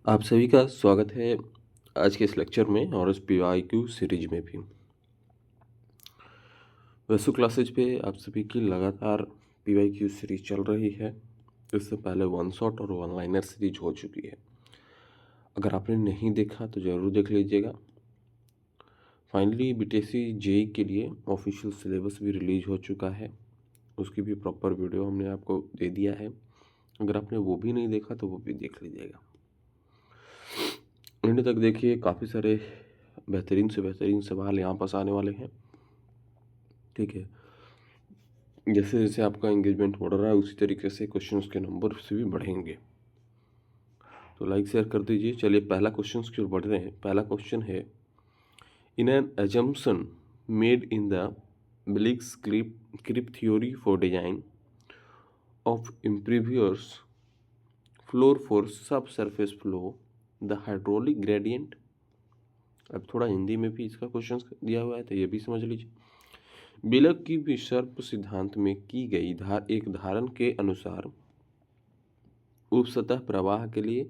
आप सभी का स्वागत है आज के इस लेक्चर में और इस पीवाईक्यू सीरीज में भी। वैसु क्लासेज पे आप सभी की लगातार पीवाईक्यू सीरीज चल रही है। इससे पहले वन शॉट और वन लाइनर सीरीज हो चुकी है। अगर आपने नहीं देखा तो ज़रूर देख लीजिएगा। फाइनली बीटीएससी जेई के लिए ऑफिशियल सिलेबस भी रिलीज हो चुका है। उसकी भी प्रॉपर वीडियो हमने आपको दे दिया है। अगर आपने वो भी नहीं देखा तो वो भी देख लीजिएगा। एंड तक देखिए, काफ़ी सारे बेहतरीन से बेहतरीन सवाल यहाँ पास आने वाले हैं। ठीक है, जैसे जैसे आपका एंगेजमेंट बढ़ रहा है उसी तरीके से क्वेश्चंस के नंबर से भी बढ़ेंगे। तो लाइक शेयर कर दीजिए। चलिए पहला क्वेश्चन की ओर बढ़ रहे हैं। पहला क्वेश्चन है, in an assumption made in the Bligh's creep theory for design of impervious floor for subsurface flow the hydraulic gradient. अब थोड़ा हिंदी में भी इसका क्वेश्चन दिया हुआ है तो ये भी समझ लीजिए। बिलक की विसर्प सिद्धांत में की गई एक धारण के अनुसार उपसतह प्रवाह के लिए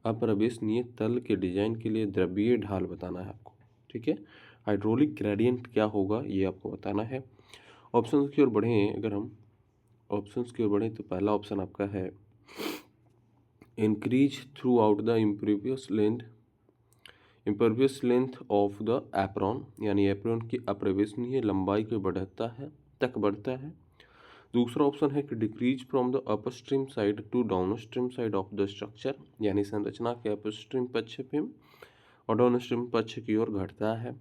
अप्रवेशनीय तल के डिजाइन के लिए द्रव्यीय ढाल बताना है आपको। ठीक है, हाइड्रोलिक ग्रेडियंट क्या होगा ये आपको बताना है। ऑप्शंस की ओर बढ़ें। अगर हम ऑप्शंस की ओर बढ़ें तो पहला ऑप्शन आपका है, increase through out the impervious length of the apron, यानी एप्रॉन की अप्रवेशनीय लंबाई को बढ़ता है। दूसरा ऑप्शन है कि decrease from the upstream side to downstream side of the structure, यानी संरचना के अपस्ट्रीम पक्ष पे और डाउनस्ट्रीम पक्ष की ओर घटता है।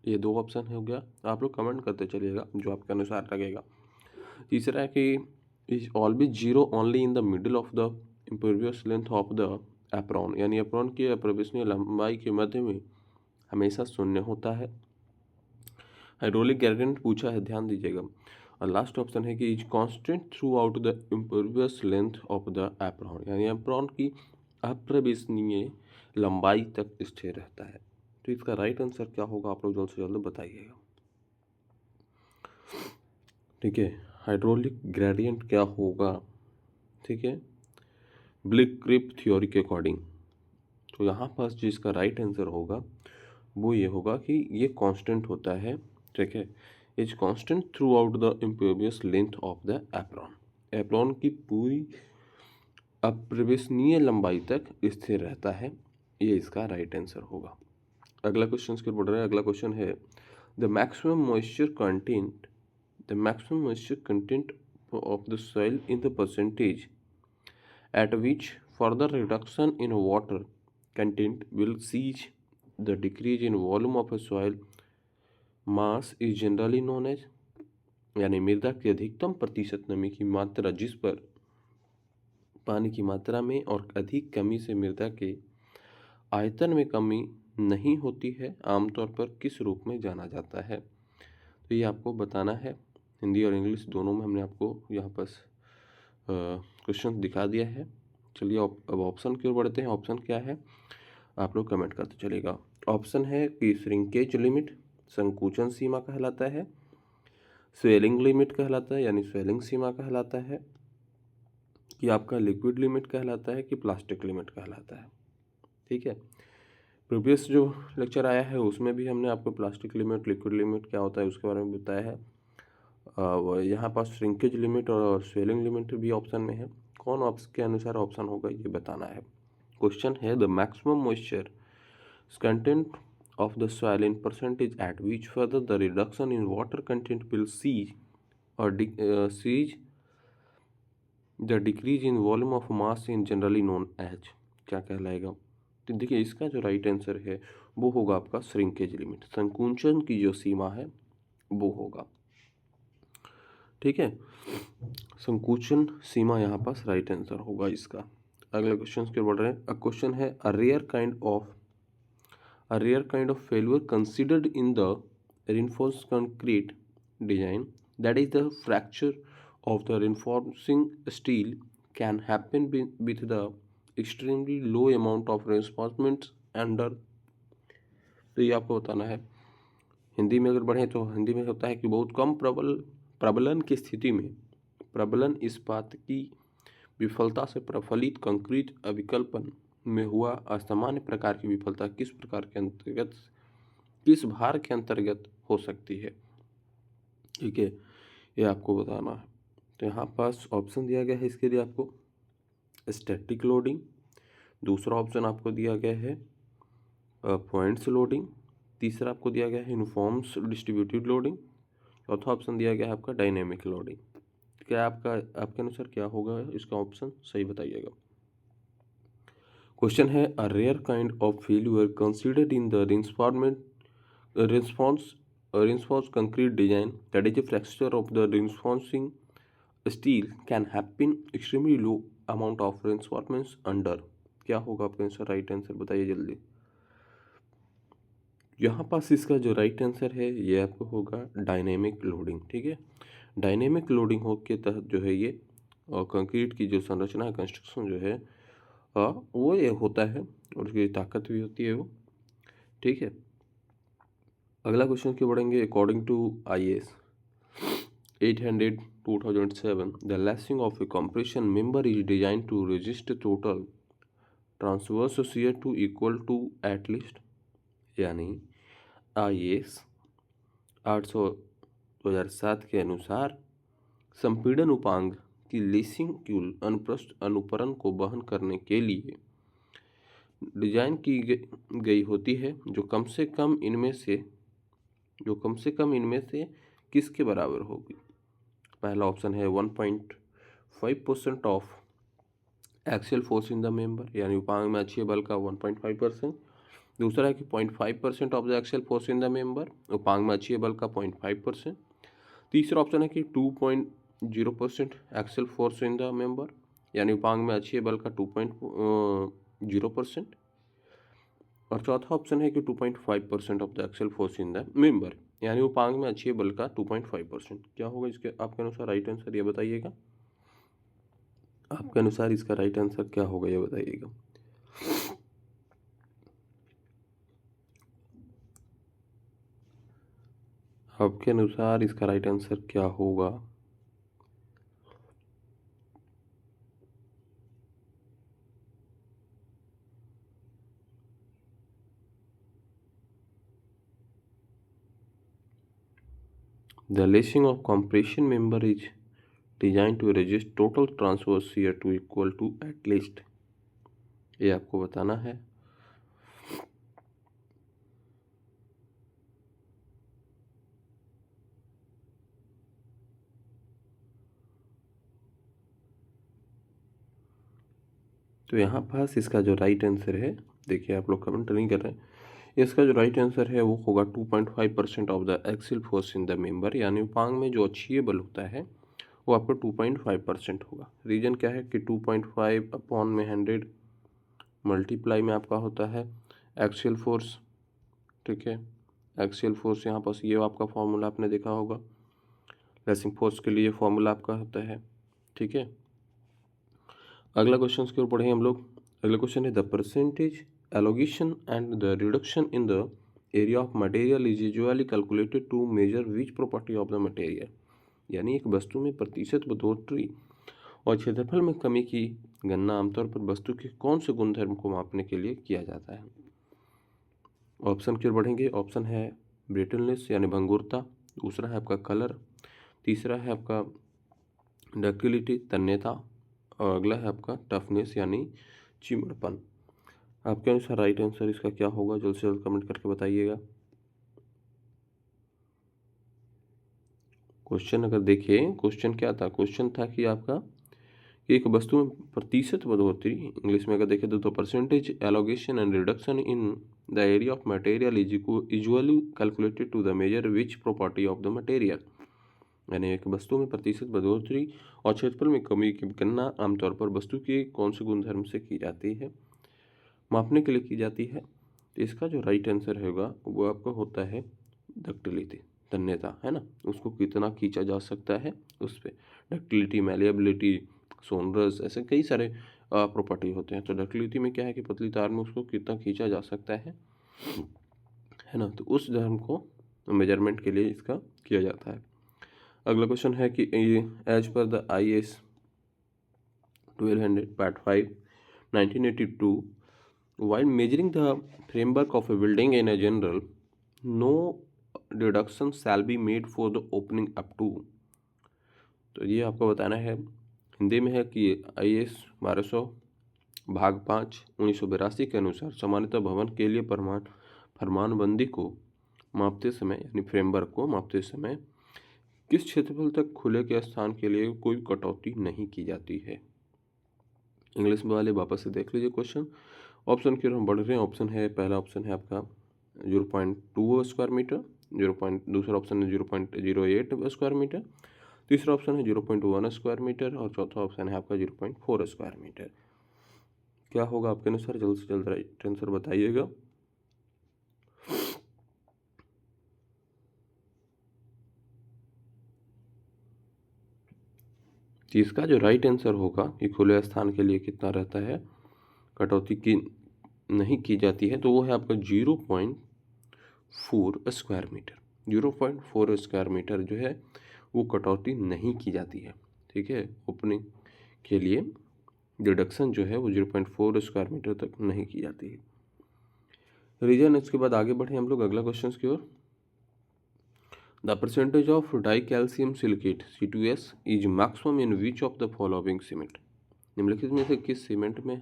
ये दो ऑप्शन हो गया। आप लोग कमेंट करते चलिएगा जो आपके अनुसार लगेगा। तीसरा है कि is always zero only in the middle of the impervious length of the apron, यानी एप्रॉन की अप्रवेशनीय लंबाई के मध्य में हमेशा शून्य होता है। हाइड्रोलिक ग्रेडियंट पूछा है, ध्यान दीजिएगा। और लास्ट ऑप्शन है कि is constant through out the impervious length of the apron, यानी एप्रॉन की अप्रवेशनीय लंबाई तक स्थिर रहता है। तो इसका राइट आंसर क्या होगा आप लोग जल्द से जल्द बताइएगा। ठीक है, हाइड्रोलिक ग्रेडियंट क्या होगा। ठीक है, ब्लिक क्रिप थ्योरी के अकॉर्डिंग तो यहाँ पास जिसका राइट आंसर होगा वो ये होगा कि ये कांस्टेंट होता है। ठीक है, is constant through out the impervious length of the apron, apron की पूरी अप्रवेशनीय लंबाई तक स्थिर रहता है। ये इसका राइट आंसर होगा। अगला क्वेश्चन के बढ़ रहा है। अगला क्वेश्चन है, the maximum moisture content of the soil in the percentage at which further reduction in water content will cease the decrease in volume of a soil mass is generally known as, यानी मृदा की अधिकतम प्रतिशत नमी की मात्रा जिस पर पानी की मात्रा में और अधिक कमी से मृदा के आयतन में कमी नहीं होती है, आमतौर पर किस रूप में जाना जाता है। तो ये आपको बताना है। हिंदी और इंग्लिश दोनों में हमने आपको यहाँ पर क्वेश्चन दिखा दिया है। चलिए अब ऑप्शन की ओर बढ़ते हैं। ऑप्शन क्या है आप लोग कमेंट करते चलिएगा। ऑप्शन है कि श्रिंकेज लिमिट संकुचन सीमा कहलाता है, स्वेलिंग लिमिट कहलाता है यानी स्वेलिंग सीमा कहलाता है, कि आपका लिक्विड लिमिट कहलाता है, कि प्लास्टिक लिमिट कहलाता है। ठीक है, प्रीवियस जो लेक्चर आया है उसमें भी हमने आपको प्लास्टिक लिमिट लिक्विड लिमिट क्या होता है उसके बारे में बताया है। यहाँ पास श्रिंकेज लिमिट और स्वेलिंग लिमिट भी ऑप्शन में है। कौन आपके अनुसार ऑप्शन होगा ये बताना है। क्वेश्चन है, the maximum moisture content of the soil in percentage at which further the reduction in water content will cease the decrease in volume of mass in generally known as, क्या कहलाएगा। तो देखिए इसका जो राइट आंसर है वो होगा आपका श्रिंकेज लिमिट, संकुचन की जो सीमा है वो होगा। ठीक है, संकुचन सीमा यहाँ पास राइट आंसर होगा इसका। अगले क्वेश्चन के बढ़ रहे हैं। अ क्वेश्चन है, a rare kind of failure considered in the reinforced concrete design, that is the fracture of the reinforcing steel, can happen with the extremely low amount of reinforcement under। तो ये आपको बताना है। हिंदी में अगर बढ़े तो हिंदी में होता है कि बहुत कम प्रबलन की स्थिति में प्रबलन इस्पात की विफलता से प्रफलित कंक्रीट अभिकल्पन में हुआ असामान्य प्रकार की विफलता किस प्रकार के अंतर्गत, किस भार के अंतर्गत हो सकती है? ठीक है, ये आपको बताना है। तो यहाँ पास ऑप्शन दिया गया है इसके लिए आपको, स्टैटिक लोडिंग, दूसरा ऑप्शन आपको दिया गया है पॉइंट्स लोडिंग, तीसरा आपको दिया गया है यूनिफॉर्म्स डिस्ट्रीब्यूटेड लोडिंग, चौथा ऑप्शन दिया गया है आपका डायनेमिक लोडिंग। क्या आपके अनुसार क्या होगा इसका ऑप्शन, सही बताइएगा। क्वेश्चन है, a rare kind of failure considered in the reinforced concrete design, that is a fracture of the reinforcing steel, can happen extremely low amount of reinforcements under। क्या होगा आपका आंसर, राइट आंसर बताइए जल्दी। यहाँ पास इसका जो right answer है ये आपको होगा डायनेमिक लोडिंग। ठीक है, डायनेमिक लोडिंग हो के तहत जो है ये कंक्रीट की जो संरचना है, कंस्ट्रक्शन जो है वो ये होता है और उसकी ताकत भी होती है वो। ठीक है, अगला क्वेश्चन क्यों बढ़ेंगे। According to IAS 800/2007, the lacing of a compression member is designed to resist total transverse shear to equal to at least, यानी IAS 800/2007 के अनुसार संपीड़न उपांग की लेसिंग क्यूल अनुप्रस्थ अनुपरण को वहन करने के लिए डिजाइन की गई होती है, जो कम से कम इनमें से किसके बराबर होगी। पहला ऑप्शन है 1.5% of axial force in the member, यानी उपांग में अक्षीय बल का 1.5%। दूसरा है कि 0.5% of the axial force in the member, उपांग में अक्षीय बल का 0.5%। तीसरा ऑप्शन है कि 2.0% axial force in the member, यानी उपांग में अक्षीय बल का 2.0%। और चौथा ऑप्शन है कि 2.5% of the axial force in the member, यानी उपांग में अक्षीय बल का 2.5%। क्या होगा इसके आपके अनुसार राइट आंसर, ये बताइएगा। आपके अनुसार इसका राइट आंसर क्या होगा ये बताइएगा। आपके अनुसार इसका राइट आंसर क्या होगा। The lacing of compression member is designed to resist total transverse shear to equal to at least, ये आपको बताना है। तो यहाँ पास इसका जो राइट आंसर है, देखिए आप लोग कमेंट नहीं कर रहे हैं, इसका जो राइट आंसर है वो होगा 2.5% of the axial force in the member, यानी उपांग में जो अक्षीय बल होता है वो आपका 2.5% होगा। रीजन क्या है कि 2.5 अपॉन में 100 मल्टीप्लाई में आपका होता है एक्सियल फोर्स। ठीक है, एक्सियल फोर्स यहाँ पास ये आपका फॉर्मूला आपने देखा होगा, लेसिंग फोर्स के लिए फॉर्मूला आपका होता है। ठीक है, अगला क्वेश्चन की ओर पढ़ें हम लोग। अगला क्वेश्चन है, the percentage elongation and the reduction in the area of material is usually calculated to measure which property of the material, यानी एक वस्तु में प्रतिशत बढ़ोतरी और क्षेत्रफल में कमी की गणना आमतौर पर वस्तु के कौन से गुणधर्म को मापने के लिए किया जाता है। ऑप्शन की ओर बढ़ेंगे। ऑप्शन है ब्रिटलनेस यानी भंगुरता, दूसरा है आपका कलर, तीसरा है आपका डक्टिलिटी तन्यता, और अगला है आपका टफनेस यानी चिमड़पन। आपके अनुसार राइट आंसर इसका क्या होगा, जल्द से जल्द कमेंट करके बताइएगा। क्वेश्चन अगर देखिए, क्वेश्चन क्या था, क्वेश्चन था कि आपका एक वस्तु में प्रतिशत बढ़ोतरी, इंग्लिश में अगर देखें तो percentage elongation and reduction in the area of material is usually calculated to the measure which property of the material, यानी एक वस्तु में प्रतिशत बढ़ोतरी और क्षेत्रफल में कमी की गणना आमतौर पर वस्तु के कौन से गुणधर्म से की जाती है, मापने के लिए की जाती है। तो इसका जो राइट आंसर होगा वो आपका होता है डक्टिलिटी तन्यता, है ना, उसको कितना खींचा जा सकता है उस पर। डक्टिलिटी, मैलिएबिलिटी, सोनरस, ऐसे कई सारे प्रॉपर्टी होते हैं। तो डक्टिलिटी में क्या है कि पतली तार में उसको कितना खींचा जा सकता है ना, तो उस धर्म को मेजरमेंट के लिए इसका किया जाता है। अगला क्वेश्चन है कि एज पर द IAS 1200 पार्ट 5 1982 while measuring the framework of a building in a general, no deduction shall be made for the opening up to। तो ये आपको बताना है, हिंदी में है कि IAS 1200 भाग 5 1982 के अनुसार सामान्यतः भवन के लिए फरमानबंदी को मापते समय यानी फ्रेमवर्क को मापते समय किस क्षेत्रफल तक खुले के स्थान के लिए कोई कटौती नहीं की जाती है। इंग्लिश वाले वापस से देख लीजिए क्वेश्चन। ऑप्शन की ओर हम बढ़ रहे हैं। ऑप्शन है, पहला ऑप्शन है आपका 0.2 स्क्वायर मीटर, दूसरा ऑप्शन है 0.08 स्क्वायर मीटर, तीसरा ऑप्शन है 0.1 स्क्वायर मीटर और चौथा ऑप्शन है आपका 0.4 स्क्वायर मीटर। क्या होगा आपके अनुसार? जल्द से जल्द राइट आंसर बताइएगा। तो इसका जो राइट आंसर होगा कि खुले स्थान के लिए कितना रहता है, कटौती की नहीं की जाती है, तो वो है आपका 0.4 स्क्वायर मीटर। 0.4 स्क्वायर मीटर जो है वो कटौती नहीं की जाती है। ठीक है, ओपनिंग के लिए डिडक्शन जो है वो 0.4 स्क्वायर मीटर तक नहीं की जाती है। रीजन, इसके बाद आगे बढ़े हम लोग अगला क्वेश्चन की ओर। The percentage of di calcium silicate C2S is maximum in which of the following cement. निम्नलिखित में से किस सीमेंट में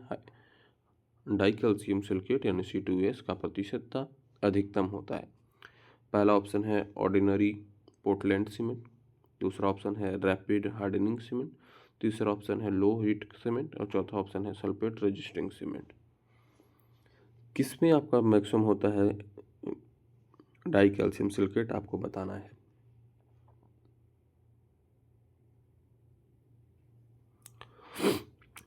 डाई कैल्शियम सिलिकेट यानी C2S का प्रतिशतता अधिकतम होता है? पहला ऑप्शन है ऑर्डिनरी पोर्टलैंड सीमेंट, दूसरा ऑप्शन है रैपिड हार्डनिंग सीमेंट, तीसरा ऑप्शन है लो हीट सीमेंट और चौथा ऑप्शन है सल्फेट रेजिस्टिंग सीमेंट। किसमें आपका मैक्सिमम होता है डाई कैल्शियम सिलिकेट, आपको बताना है।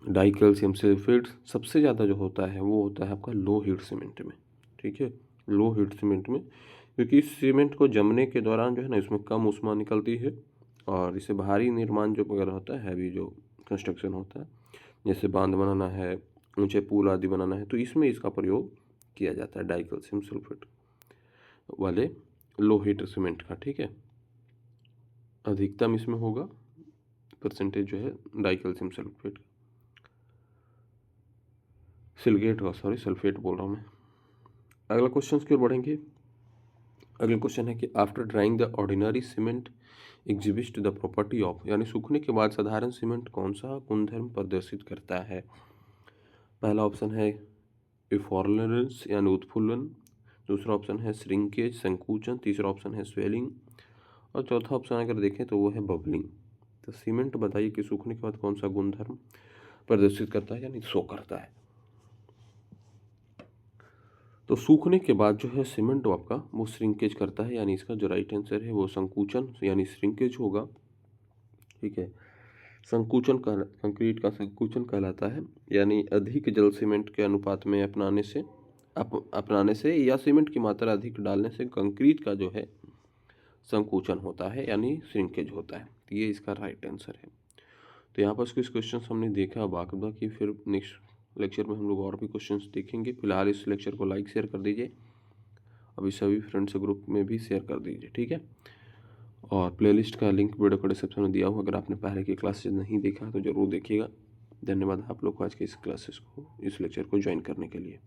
डाई कैल्शियम सल्फेट सबसे ज़्यादा जो होता है वो होता है आपका लो हीट सीमेंट में। ठीक है, लो हीट सीमेंट में, क्योंकि इस सीमेंट को जमने के दौरान जो है ना इसमें कम ऊष्मा निकलती है और इसे भारी निर्माण जो वगैरह होता है, हैवी जो कंस्ट्रक्शन होता है, जैसे बांध बनाना है, ऊंचे पुल आदि बनाना है, तो इसमें इसका प्रयोग किया जाता है डाई कैल्शियम सल्फेट वाले लो हीट सीमेंट का। ठीक है, अधिकतम इसमें होगा परसेंटेज जो है डाई कैल्शियम सल्फेट सिलिकेट का, सॉरी सल्फेट बोल रहा हूँ मैं। अगला क्वेश्चन की ओर बढ़ेंगे। अगला क्वेश्चन है कि after drawing the ordinary cement exhibit the property of, यानी सूखने के बाद साधारण सीमेंट कौन सा गुणधर्म प्रदर्शित करता है? पहला ऑप्शन है इफॉर्लेंस यानी उत्फुल्लन, दूसरा ऑप्शन है श्रिंकेज संकुचन, तीसरा ऑप्शन है स्वेलिंग और चौथा ऑप्शन अगर देखें तो वो है बबलिंग। तो सीमेंट बताइए कि सूखने के बाद कौन सा गुणधर्म प्रदर्शित करता है यानी शो करता है। तो सूखने के बाद जो है सीमेंट आपका वो श्रिंकेज करता है, यानी इसका जो राइट आंसर है वो संकुचन यानी श्रिंकेज होगा। ठीक है, संकुचन का कंक्रीट का संकुचन कहलाता है, यानी अधिक जल सीमेंट के अनुपात में अपनाने से या सीमेंट की मात्रा अधिक डालने से कंक्रीट का जो है संकुचन होता है यानी श्रिंकेज होता है। तो ये इसका राइट आंसर है। तो यहाँ पर कुछ क्वेश्चन हमने देखा, बाकी फिर नेक्स्ट लेक्चर में हम लोग और भी क्वेश्चंस देखेंगे। फिलहाल इस लेक्चर को लाइक शेयर कर दीजिए, अभी सभी फ्रेंड्स ग्रुप में भी शेयर कर दीजिए। ठीक है, और प्लेलिस्ट का लिंक वीडियो को डिस्क्रिप्शन में दिया हुआ, अगर आपने पहले की क्लासेज नहीं देखा तो ज़रूर देखिएगा। धन्यवाद आप लोग को आज के इस क्लासेस को, इस लेक्चर को ज्वाइन करने के लिए।